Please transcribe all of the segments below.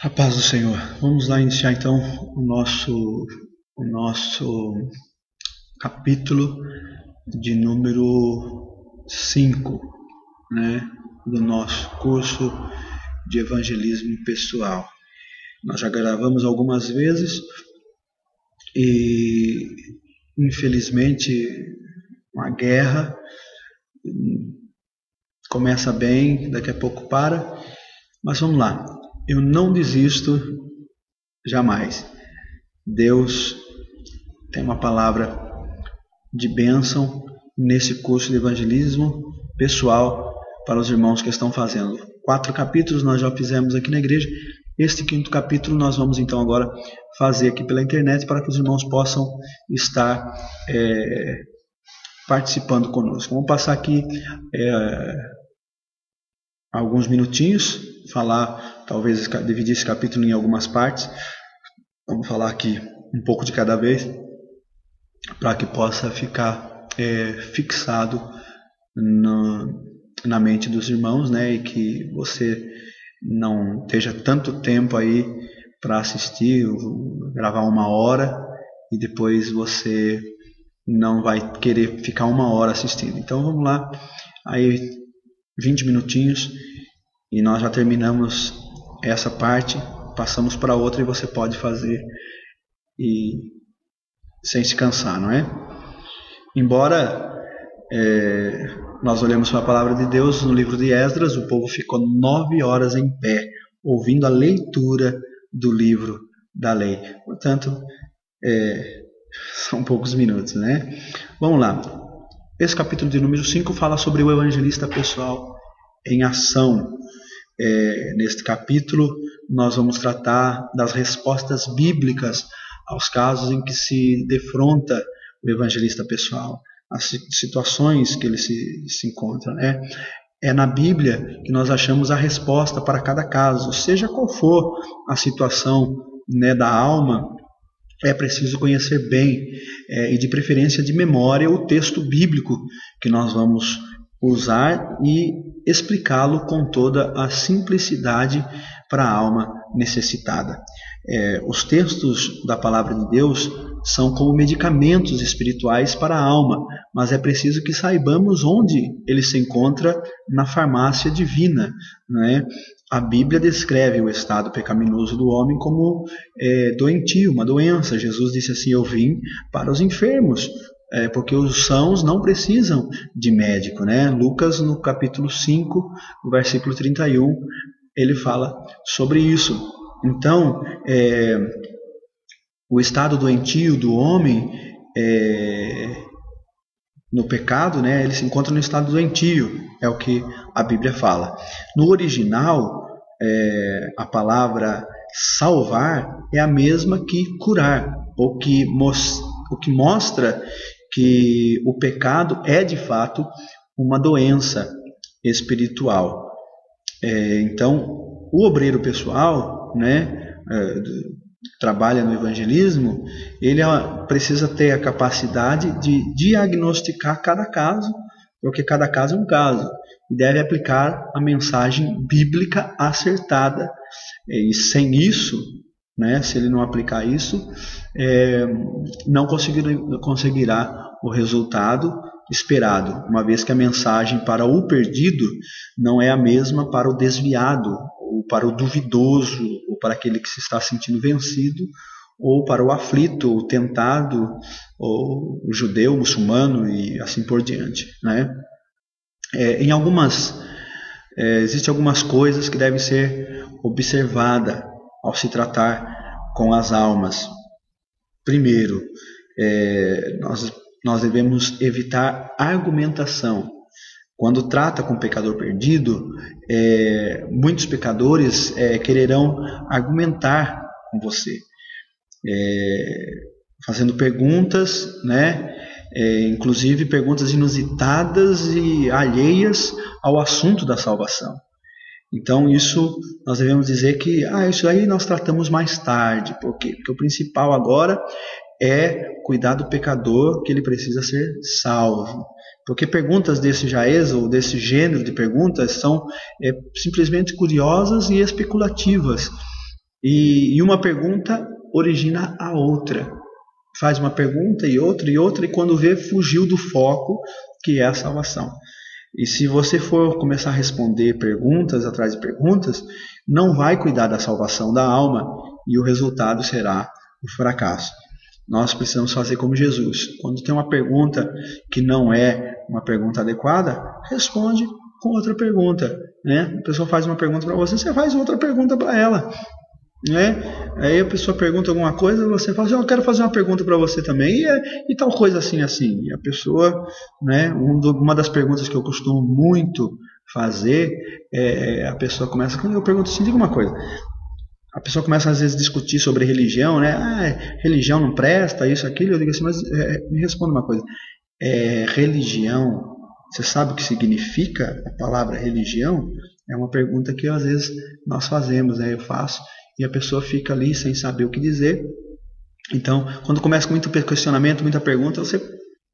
A paz do Senhor. Vamos lá iniciar então o nosso capítulo de número 5, né, do nosso curso de evangelismo pessoal. Nós já gravamos algumas vezes e, infelizmente, uma guerra começa bem, daqui a pouco para, mas vamos lá. Eu não desisto jamais. Deus tem uma palavra de bênção nesse curso de evangelismo pessoal para os irmãos que estão fazendo. 4 capítulos nós já fizemos aqui na igreja. Este 5º capítulo nós vamos então agora fazer aqui pela internet para que os irmãos possam estar participando conosco. Vamos passar aqui alguns minutinhos, falar, talvez dividir esse capítulo em algumas partes. Vamos falar aqui um pouco de cada vez, para que possa ficar fixado na mente dos irmãos, né? E que você não esteja tanto tempo aí para assistir, gravar 1 hora e depois você não vai querer ficar 1 hora assistindo. Então vamos lá, aí 20 minutinhos e nós já terminamos essa parte, passamos para outra e você pode fazer e sem se cansar, não é? Embora nós olhemos para a palavra de Deus no livro de Esdras, o povo ficou 9 horas em pé, ouvindo a leitura do livro da lei. Portanto, são poucos minutos, né? Vamos lá. Esse capítulo de número 5 fala sobre o evangelista pessoal em ação. Neste capítulo, nós vamos tratar das respostas bíblicas aos casos em que se defronta o evangelista pessoal, as situações que ele se encontra, né? É na Bíblia que nós achamos a resposta para cada caso, seja qual for a situação, né, da alma. É preciso conhecer bem e de preferência de memória o texto bíblico que nós vamos usar e explicá-lo com toda a simplicidade para a alma necessitada. Os textos da palavra de Deus são como medicamentos espirituais para a alma, mas é preciso que saibamos onde ele se encontra na farmácia divina, né? A Bíblia descreve o estado pecaminoso do homem como doentio, uma doença. Jesus disse assim: eu vim para os enfermos, porque os sãos não precisam de médico, né? Lucas, no capítulo 5, no versículo 31, ele fala sobre isso. Então, o estado doentio do homem no pecado, né, ele se encontra no estado doentio, é o que a Bíblia fala. No original, a palavra salvar é a mesma que curar, o que mostra que o pecado é de fato uma doença espiritual. Então, o obreiro pessoal, né, trabalha no evangelismo, ele precisa ter a capacidade de diagnosticar cada caso, porque cada caso é um caso, e deve aplicar a mensagem bíblica acertada. E sem isso, né, se ele não aplicar isso, não conseguirá o resultado esperado, uma vez que a mensagem para o perdido não é a mesma para o desviado, ou para o duvidoso, ou para aquele que se está sentindo vencido, ou para o aflito, o tentado, ou o judeu, o muçulmano e assim por diante, né? Existem algumas coisas que devem ser observadas ao se tratar com as almas. Primeiro, nós devemos evitar argumentação. Quando trata com o pecador perdido, muitos pecadores quererão argumentar com você, fazendo perguntas, né? Inclusive perguntas inusitadas e alheias ao assunto da salvação. Então isso nós devemos dizer que isso aí nós tratamos mais tarde. Por quê? Porque o principal agora é cuidar do pecador, que ele precisa ser salvo. Porque perguntas desse jaez, ou desse gênero de perguntas, são simplesmente curiosas e especulativas. E uma pergunta origina a outra. Faz uma pergunta e outra, e quando vê, fugiu do foco, que é a salvação. E se você for começar a responder perguntas atrás de perguntas, não vai cuidar da salvação da alma, e o resultado será o fracasso. Nós precisamos fazer como Jesus. Quando tem uma pergunta que não é uma pergunta adequada, responde com outra pergunta, né? A pessoa faz uma pergunta para você, você faz outra pergunta para ela, né? Aí a pessoa pergunta alguma coisa, você fala assim, eu quero fazer uma pergunta para você também, e tal coisa assim. E a pessoa, né? Uma das perguntas que eu costumo muito fazer, a pessoa começa, quando eu pergunto assim, diga uma coisa. A pessoa começa às vezes a discutir sobre religião, né? Religião não presta, isso, aquilo. Eu digo assim, mas me responda uma coisa. Religião, você sabe o que significa a palavra religião? É uma pergunta que às vezes nós fazemos, né? Eu faço, e a pessoa fica ali sem saber o que dizer. Então, quando começa com muito questionamento, muita pergunta, você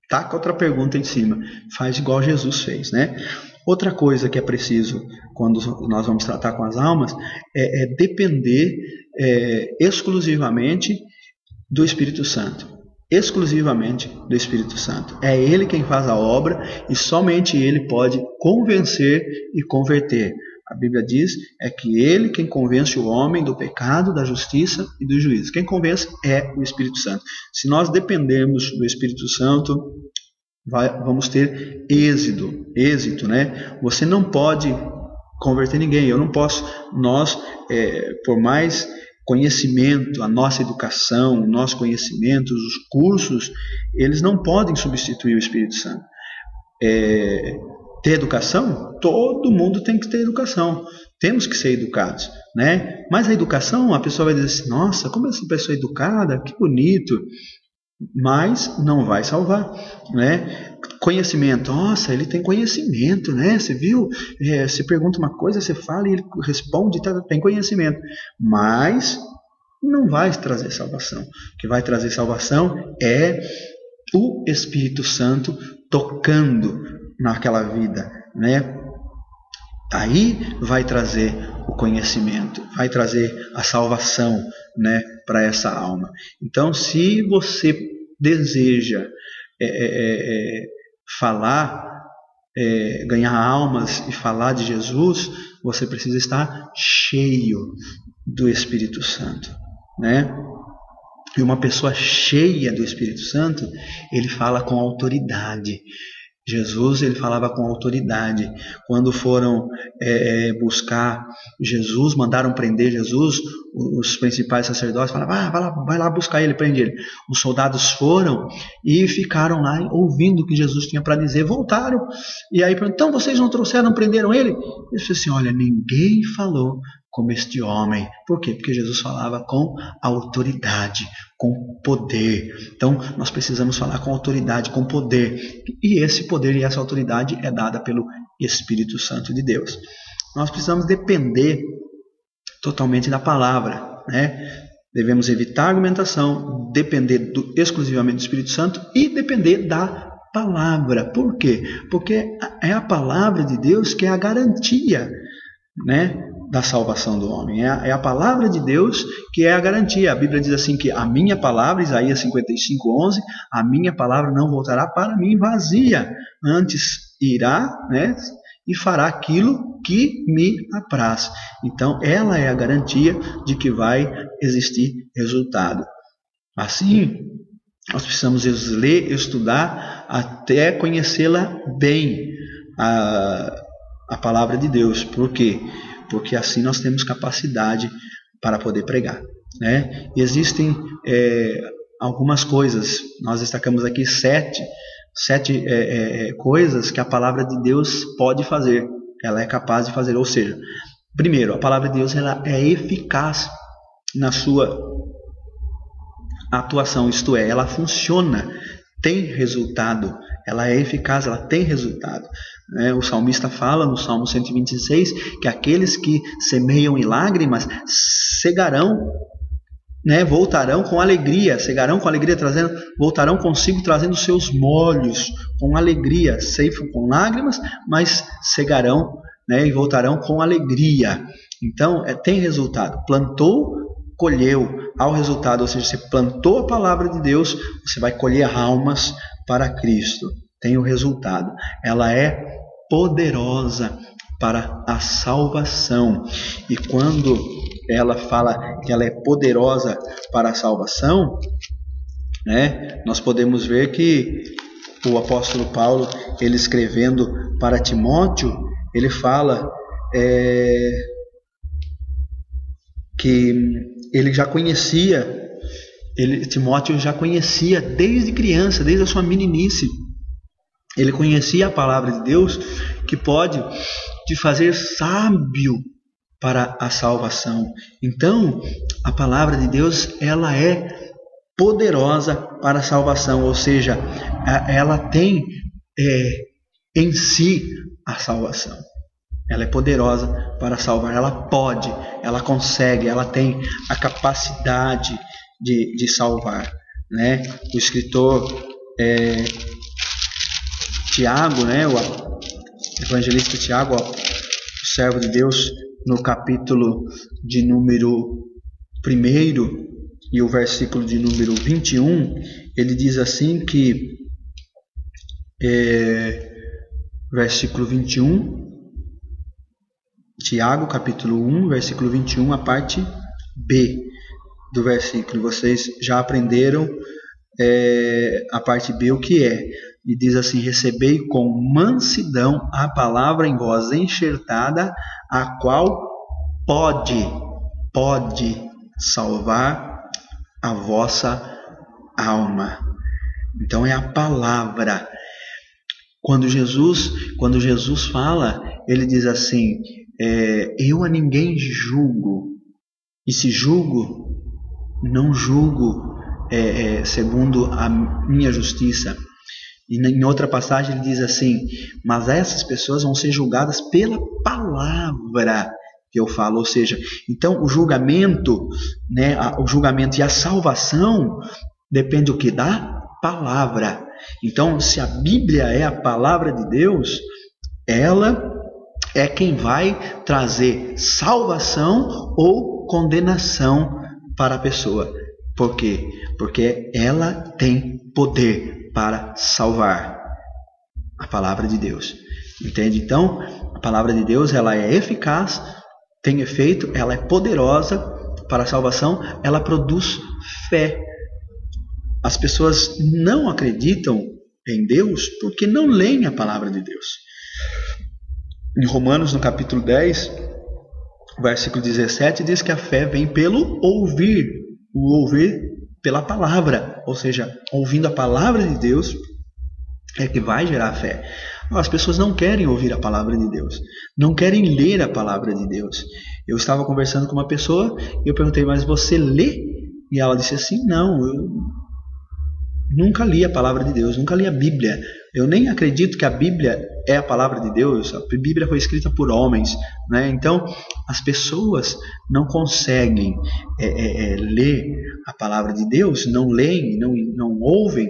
taca outra pergunta em cima. Faz igual Jesus fez, né? Outra coisa que é preciso quando nós vamos tratar com as almas é depender exclusivamente do Espírito Santo. Exclusivamente do Espírito Santo. É Ele quem faz a obra e somente Ele pode convencer e converter. A Bíblia diz que Ele quem convence o homem do pecado, da justiça e do juízo. Quem convence é o Espírito Santo. Se nós dependermos do Espírito Santo, vamos ter êxito, né? Você não pode converter ninguém. Eu não posso. Nós, por mais conhecimento, a nossa educação, o nosso conhecimento, os cursos, eles não podem substituir o Espírito Santo. Ter educação? Todo mundo tem que ter educação. Temos que ser educados, né? Mas a educação, a pessoa vai dizer assim, nossa, como essa pessoa é educada, que bonito. Mas não vai salvar, né? Conhecimento, nossa, ele tem conhecimento, né? Você viu? Você pergunta uma coisa, você fala e ele responde, tem conhecimento, mas não vai trazer salvação. O que vai trazer salvação é o Espírito Santo tocando naquela vida, né? Aí vai trazer o conhecimento, vai trazer a salvação, né, para essa alma. Então, se você deseja falar, ganhar almas e falar de Jesus, você precisa estar cheio do Espírito Santo, né? E uma pessoa cheia do Espírito Santo, ele fala com autoridade. Jesus, ele falava com autoridade. Quando foram buscar Jesus, mandaram prender Jesus, os principais sacerdotes falavam, vai lá buscar ele, prende ele. Os soldados foram e ficaram lá ouvindo o que Jesus tinha para dizer, voltaram. E aí perguntaram, então vocês não trouxeram, não prenderam ele? Ele disse assim, olha, ninguém falou como este homem. Por quê? Porque Jesus falava com autoridade, com poder. Então, nós precisamos falar com autoridade, com poder. E esse poder e essa autoridade é dada pelo Espírito Santo de Deus. Nós precisamos depender totalmente da palavra, né? Devemos evitar a argumentação, depender exclusivamente do Espírito Santo e depender da palavra. Por quê? Porque é a palavra de Deus que é a garantia, né, da salvação do homem. É a palavra de Deus que é a garantia. A Bíblia diz assim que a minha palavra, Isaías 55:11, a minha palavra não voltará para mim vazia, antes irá, né, e fará aquilo que me apraz. Então, ela é a garantia de que vai existir resultado. Assim, nós precisamos ler, estudar, até conhecê-la bem, a palavra de Deus. Por quê? Porque assim nós temos capacidade para poder pregar, né? Existem algumas coisas, nós destacamos aqui sete coisas que a palavra de Deus pode fazer, ela é capaz de fazer. Ou seja, primeiro, a palavra de Deus ela é eficaz na sua atuação, isto é, ela funciona, tem resultado, ela é eficaz, ela tem resultado. O salmista fala no Salmo 126 que aqueles que semeiam em lágrimas cegarão, né, voltarão com alegria, voltarão consigo trazendo seus molhos com alegria, ceifam com lágrimas, mas cegarão, né, e voltarão com alegria. Então, tem resultado. Plantou, colheu ao resultado, ou seja, você plantou a palavra de Deus, você vai colher almas para Cristo. Tem o resultado. Ela é poderosa para a salvação. E quando ela fala que ela é poderosa para a salvação, né, nós podemos ver que o apóstolo Paulo, ele escrevendo para Timóteo, ele fala que ele já conhecia, Timóteo já conhecia desde criança, desde a sua meninice. Ele conhecia a palavra de Deus, que pode te fazer sábio para a salvação. Então, a palavra de Deus, ela é poderosa para a salvação, ou seja, ela tem em si a salvação. Ela é poderosa para salvar, ela pode, ela consegue, ela tem a capacidade de salvar, né? O escritor Tiago, né? O evangelista Tiago, o servo de Deus, no capítulo de número 1 e o versículo de número 21, ele diz assim que, versículo 21, Tiago, capítulo 1, versículo 21, a parte B do versículo. Vocês já aprenderam a parte B o que é. E diz assim: recebei com mansidão a palavra em vós enxertada, a qual pode salvar a vossa alma. Então é a palavra. Quando Jesus fala, ele diz assim: eu a ninguém julgo, e se julgo, não julgo segundo a minha justiça. E em outra passagem ele diz assim: mas essas pessoas vão ser julgadas pela palavra que eu falo. Ou seja, então o julgamento, né, o julgamento e a salvação depende do que? Da palavra. Então, se a Bíblia é a palavra de Deus, ela é quem vai trazer salvação ou condenação para a pessoa. Por quê? Porque ela tem poder para salvar. A palavra de Deus. Entende? Então, a palavra de Deus, ela é eficaz, tem efeito, ela é poderosa para a salvação, ela produz fé. As pessoas não acreditam em Deus porque não leem a palavra de Deus. Em Romanos, no capítulo 10, versículo 17, diz que a fé vem pelo ouvir, o ouvir pela palavra, ou seja, ouvindo a palavra de Deus é que vai gerar fé. As pessoas não querem ouvir a palavra de Deus, não querem ler a palavra de Deus. Eu estava conversando com uma pessoa e eu perguntei: mas você lê? E ela disse assim: não, eu nunca li a palavra de Deus, nunca li a Bíblia. Eu nem acredito que a Bíblia é a palavra de Deus. A Bíblia foi escrita por homens, né? Então, as pessoas não conseguem ler a palavra de Deus, não leem, não ouvem,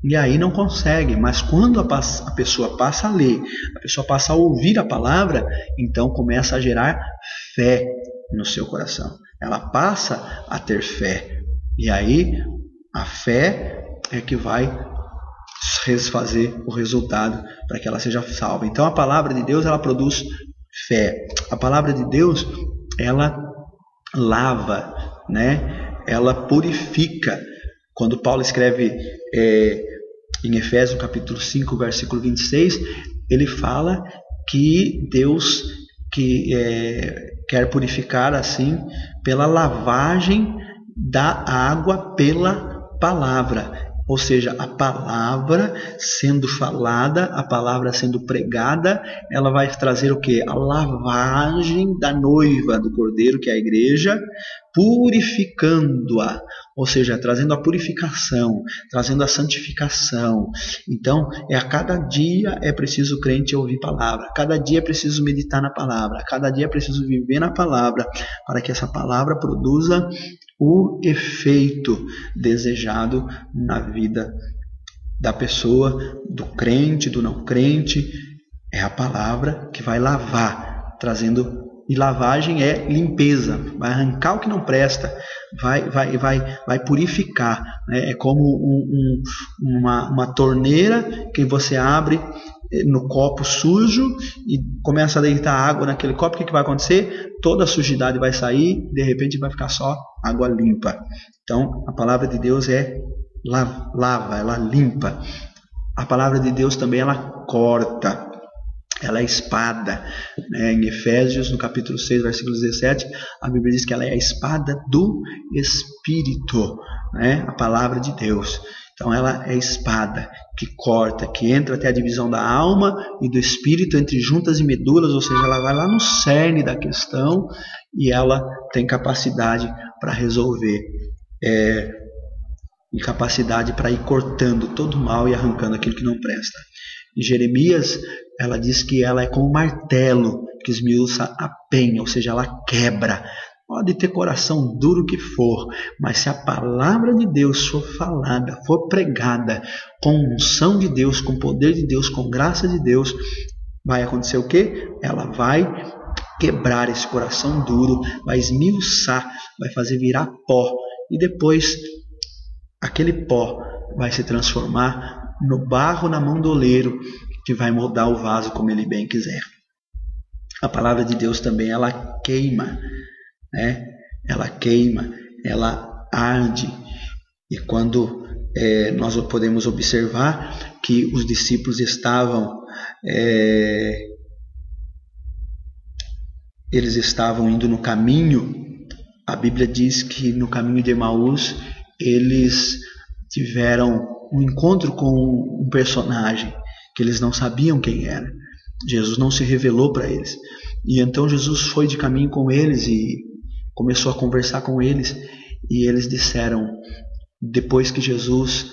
e aí não conseguem. Mas quando a pessoa passa a ler, a pessoa passa a ouvir a palavra, então começa a gerar fé no seu coração. Ela passa a ter fé. E aí a fé é que vai fazer o resultado para que ela seja salva. Então a palavra de Deus, ela produz fé. A palavra de Deus, ela lava, né? Ela purifica. Quando Paulo escreve em Efésios capítulo 5, versículo 26, ele fala que Deus quer purificar assim pela lavagem da água pela palavra. Ou seja, a palavra sendo falada, a palavra sendo pregada, ela vai trazer o quê? A lavagem da noiva do Cordeiro, que é a igreja, purificando-a. Ou seja, trazendo a purificação, trazendo a santificação. Então, a cada dia é preciso o crente ouvir palavra, cada dia é preciso meditar na palavra, cada dia é preciso viver na palavra, para que essa palavra produza o efeito desejado na vida da pessoa, do crente, do não crente. É a palavra que vai lavar, trazendo E lavagem é limpeza, vai arrancar o que não presta, vai purificar, né? É como uma torneira que você abre no copo sujo e começa a deitar água naquele copo. O que vai acontecer? Toda a sujidade vai sair, de repente vai ficar só água limpa. Então a palavra de Deus lava, ela limpa. A palavra de Deus também ela corta. Ela é espada, né? Em Efésios, no capítulo 6, versículo 17, a Bíblia diz que ela é a espada do Espírito, né? A palavra de Deus. Então ela é espada que corta, que entra até a divisão da alma e do espírito, entre juntas e medulas, ou seja, ela vai lá no cerne da questão e ela tem capacidade para resolver, e capacidade para ir cortando todo o mal e arrancando aquilo que não presta. Em Jeremias, ela diz que ela é como um martelo que esmiuça a penha, ou seja, ela quebra. Pode ter coração duro que for, mas se a palavra de Deus for falada, for pregada, com unção de Deus, com poder de Deus, com graça de Deus, vai acontecer o quê? Ela vai quebrar esse coração duro, vai esmiuçar, vai fazer virar pó, e depois aquele pó vai se transformar no barro na mão do oleiro, que vai moldar o vaso como ele bem quiser. A palavra de Deus também, ela queima, né? Ela queima, ela arde. E quando nós podemos observar que os discípulos eles estavam indo no caminho, a Bíblia diz que no caminho de Emaús eles tiveram um encontro com um personagem que eles não sabiam quem era. Jesus não se revelou para eles. E então Jesus foi de caminho com eles e começou a conversar com eles. E eles disseram, depois que Jesus,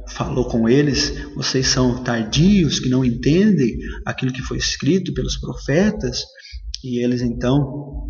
falou com eles, vocês são tardios, que não entendem aquilo que foi escrito pelos profetas. E eles então,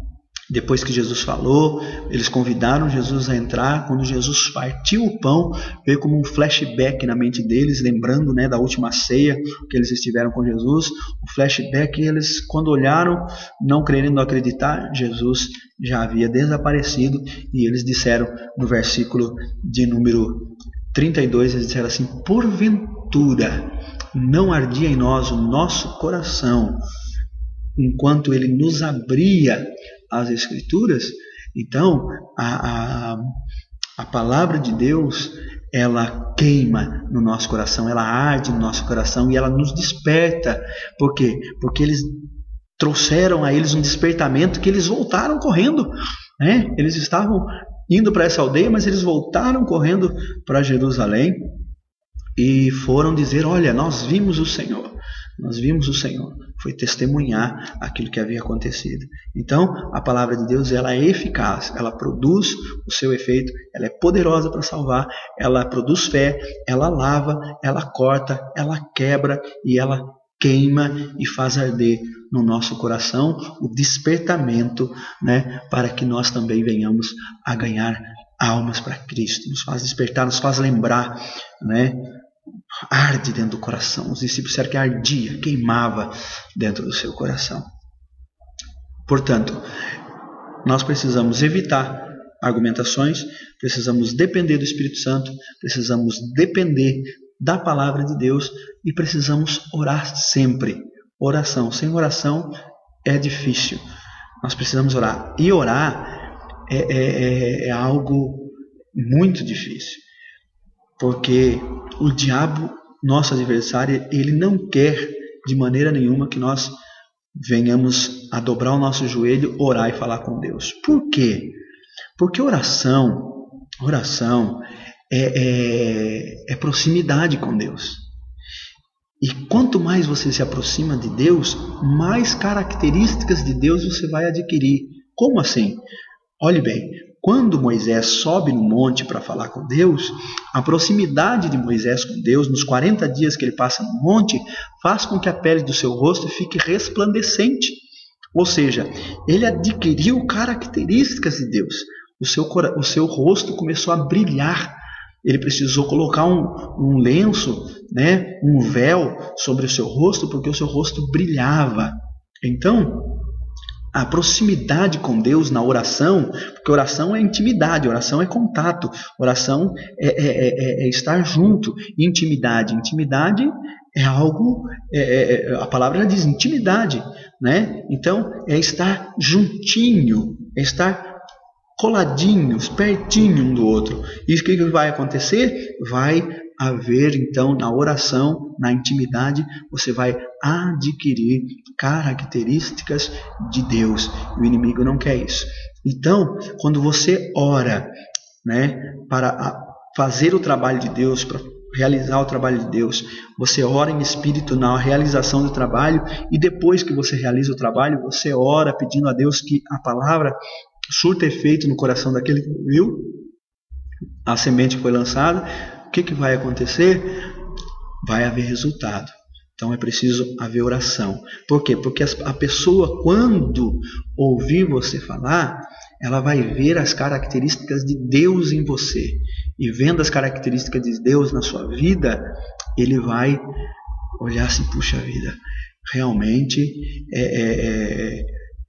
depois que Jesus falou, eles convidaram Jesus a entrar. Quando Jesus partiu o pão, veio como um flashback na mente deles, lembrando da última ceia que eles estiveram com Jesus. O flashback, eles quando olharam, não querendo acreditar, Jesus já havia desaparecido. E eles disseram no versículo de número 32, eles disseram assim: porventura não ardia em nós o nosso coração enquanto ele nos abria as Escrituras? Então, a palavra de Deus, ela queima no nosso coração, ela arde no nosso coração e ela nos desperta. Por quê? Porque eles trouxeram a eles um despertamento que eles voltaram correndo. Eles estavam indo para essa aldeia, mas eles voltaram correndo para Jerusalém e foram dizer: olha, nós vimos o Senhor. Nós vimos o Senhor. Foi testemunhar aquilo que havia acontecido. Então, a palavra de Deus, ela é eficaz, ela produz o seu efeito, ela é poderosa para salvar, ela produz fé, ela lava, ela corta, ela quebra e ela queima e faz arder no nosso coração o despertamento, para que nós também venhamos a ganhar almas para Cristo. Nos faz despertar, nos faz lembrar, arde dentro do coração. Os discípulos disseram que ardia, queimava dentro do seu coração. Portanto, nós precisamos evitar argumentações, precisamos depender do Espírito Santo, precisamos depender da palavra de Deus e precisamos orar sempre. Oração, sem oração é difícil. Nós precisamos orar. E orar é algo muito difícil. Porque o diabo, nosso adversário, ele não quer de maneira nenhuma que nós venhamos a dobrar o nosso joelho, orar e falar com Deus. Por quê? Porque oração é proximidade com Deus. E quanto mais você se aproxima de Deus, mais características de Deus você vai adquirir. Como assim? Olhe bem. Quando Moisés sobe no monte para falar com Deus, a proximidade de Moisés com Deus, nos 40 dias que ele passa no monte, faz com que a pele do seu rosto fique resplandecente. Ou seja, ele adquiriu características de Deus. O seu rosto começou a brilhar. Ele precisou colocar um lenço, um véu sobre o seu rosto, porque o seu rosto brilhava. Então, a proximidade com Deus na oração, porque oração é intimidade, oração é contato, oração é estar junto. Intimidade é algo, a palavra já diz intimidade, né? Então é estar juntinho, é estar coladinhos, pertinho um do outro. E o que vai acontecer? Vai haver, então, na oração, na intimidade, você vai adquirir características de Deus. E o inimigo não quer isso. Então, quando você ora, né, para fazer o trabalho de Deus, para realizar o trabalho de Deus, você ora em espírito na realização do trabalho, e depois que você realiza o trabalho, você ora pedindo a Deus que a palavra surta efeito no coração daquele que ouviu, a semente foi lançada. O que vai acontecer? Vai haver resultado. Então é preciso haver oração. Por quê? Porque a pessoa, quando ouvir você falar, ela vai ver as características de Deus em você. E vendo as características de Deus na sua vida, ele vai olhar assim, puxa vida, realmente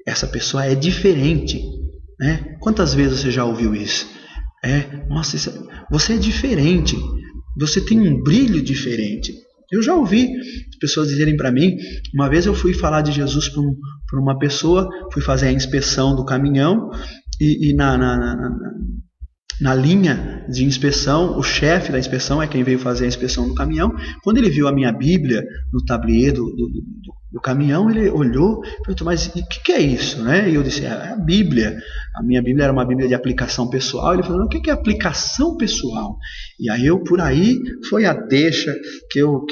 essa pessoa é diferente. Né? Quantas vezes você já ouviu isso? Nossa, você é diferente, você tem um brilho diferente. Eu já ouvi pessoas dizerem para mim, uma vez eu fui falar de Jesus para uma pessoa, fui fazer a inspeção do caminhão, e na linha de inspeção, o chefe da inspeção é quem veio fazer a inspeção do caminhão. Quando ele viu a minha Bíblia no tablier do caminhão, ele olhou e perguntou, mas o que é isso? Né? E eu disse, é a Bíblia. A minha Bíblia era uma Bíblia de aplicação pessoal. Ele falou, o que é aplicação pessoal? E aí por aí foi a deixa que eu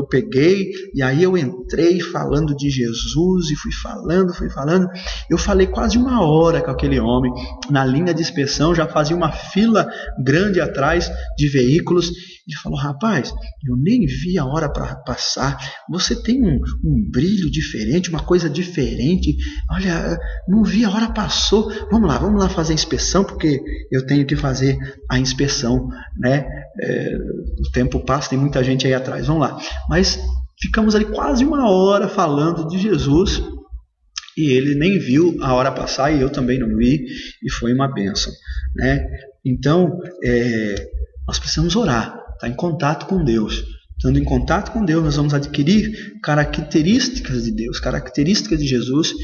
peguei, e aí eu entrei falando de Jesus, e fui falando. Eu falei quase 1 hora com aquele homem, na linha de inspeção, já fazia uma fila grande atrás de veículos. Ele falou, rapaz, eu nem vi a hora para passar, você tem um brilho diferente, uma coisa diferente, olha, não vi a hora passou, vamos lá fazer a inspeção, porque eu tenho que fazer a inspeção, né? O tempo passa, tem muita gente aí atrás, vamos lá. Mas ficamos ali quase 1 hora falando de Jesus, e ele nem viu a hora passar, e eu também não vi, e foi uma bênção, né? Então, nós precisamos orar, estar em contato com Deus. Estando em contato com Deus, nós vamos adquirir características de Deus, características de Jesus.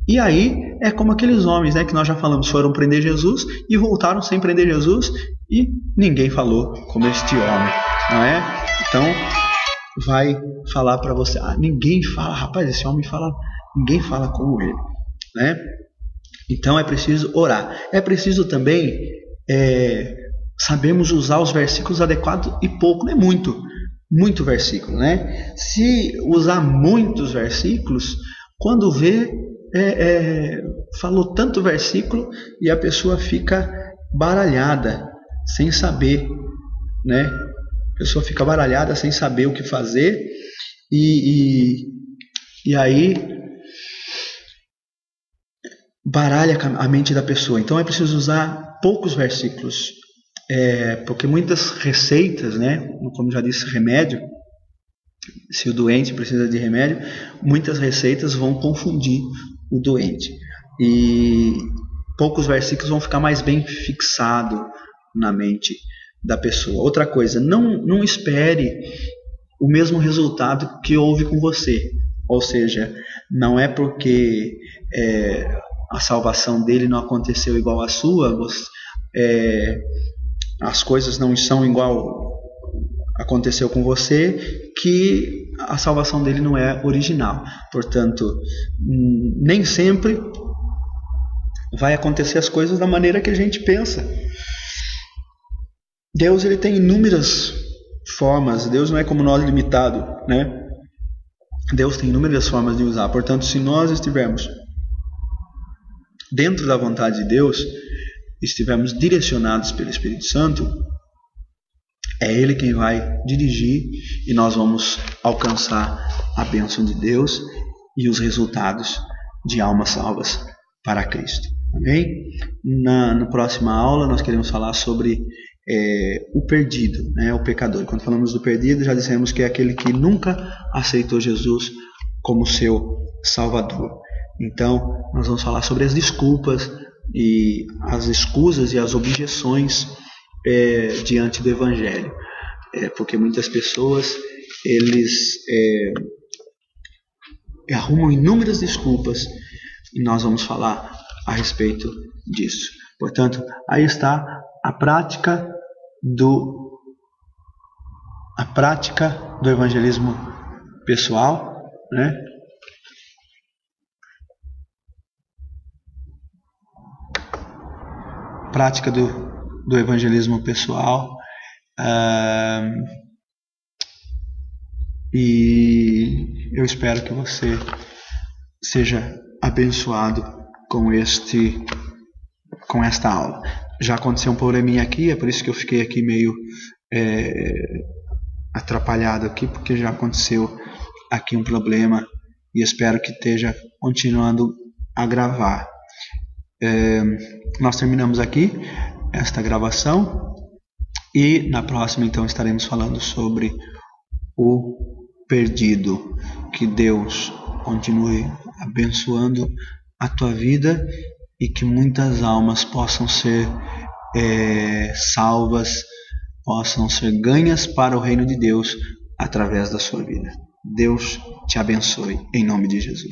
E aí é como aqueles homens, né, que nós já falamos, foram prender Jesus e voltaram sem prender Jesus, e ninguém falou como este homem, não é? Então vai falar para você, ninguém fala, rapaz, esse homem fala, ninguém fala como ele, né? Então é preciso orar. É preciso também sabermos usar os versículos adequados, e pouco, não é muito versículo, né? Se usar muitos versículos, quando vê, falou tanto versículo e a pessoa fica baralhada, sem saber, né? A pessoa fica baralhada, sem saber o que fazer, e aí baralha a mente da pessoa. Então é preciso usar poucos versículos. Porque muitas receitas, né, como já disse, remédio, se o doente precisa de remédio, muitas receitas vão confundir o doente, e poucos versículos vão ficar mais bem fixado na mente da pessoa. Outra coisa, não espere o mesmo resultado que houve com você, ou seja, não é porque a salvação dele não aconteceu igual à sua, as coisas não são igual aconteceu com você, que a salvação dele não é original. Portanto, nem sempre vai acontecer as coisas da maneira que a gente pensa. Deus, ele tem inúmeras formas. Deus não é como nós, limitado, né? Deus tem inúmeras formas de usar. Portanto, se nós estivermos dentro da vontade de Deus, estivermos direcionados pelo Espírito Santo, é Ele quem vai dirigir, e nós vamos alcançar a bênção de Deus e os resultados de almas salvas para Cristo. Amém? Na próxima aula nós queremos falar sobre o perdido, né? O pecador. Quando falamos do perdido, já dissemos que é aquele que nunca aceitou Jesus como seu Salvador. Então, nós vamos falar sobre as desculpas e as escusas e as objeções diante do Evangelho. Porque muitas pessoas, eles arrumam inúmeras desculpas e nós vamos falar a respeito disso. Portanto, aí está a prática do evangelismo pessoal, né? Prática do evangelismo pessoal, e eu espero que você seja abençoado com esta aula. Já aconteceu um probleminha aqui, é por isso que eu fiquei aqui meio atrapalhado aqui, porque já aconteceu aqui um problema e espero que esteja continuando a gravar. Nós terminamos aqui esta gravação e na próxima então estaremos falando sobre o perdido. Que Deus continue abençoando a tua vida e que muitas almas possam ser salvas, possam ser ganhas para o reino de Deus através da sua vida. Deus te abençoe, em nome de Jesus.